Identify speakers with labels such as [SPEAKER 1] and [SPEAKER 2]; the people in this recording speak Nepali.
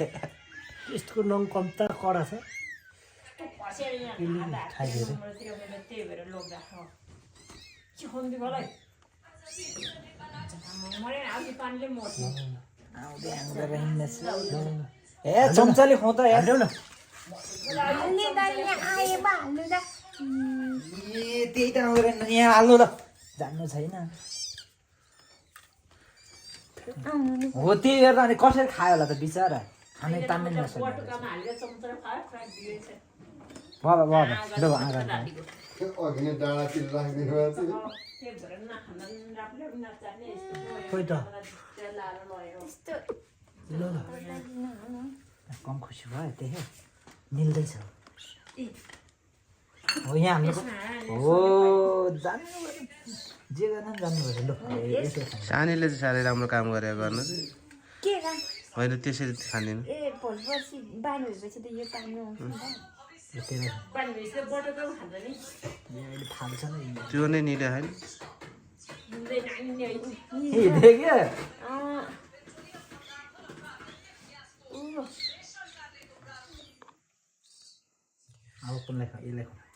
[SPEAKER 1] यसको नङ कम्ता कडा छ
[SPEAKER 2] ए चम्चाले खुवाउँदा यार
[SPEAKER 1] हाल्नु न
[SPEAKER 2] त्यही त आउँदैन यहाँ हाल्नु ल जान्नु छैन हो त्यही हेर्दा अनि कसरी खायो होला त बिचरा खानै तान्नै नसक्यो बाबा बाबा छिटो आँगा
[SPEAKER 3] अघि डाँडातिर राखिदिनु भएको
[SPEAKER 1] खोइ त ल ल
[SPEAKER 2] कम खुसी भयो त्यही मिल्दैछ हो यहाँ हाम्रो हो जान्नु जे गर्न पनि जान्नुपर्छ ल यसो खान्छ
[SPEAKER 4] सानीले चाहिँ साह्रै राम्रो काम गरेर गर्नु
[SPEAKER 5] के गा
[SPEAKER 4] होइन त्यसरी खाँदिनँ
[SPEAKER 5] ए भोलिपर्सि बानी भएपछि त यो तान्नु
[SPEAKER 2] फाल्छ नि
[SPEAKER 4] त्यो नै निले होइन
[SPEAKER 2] देख्यो अब कुनलाई खा यसलाई खा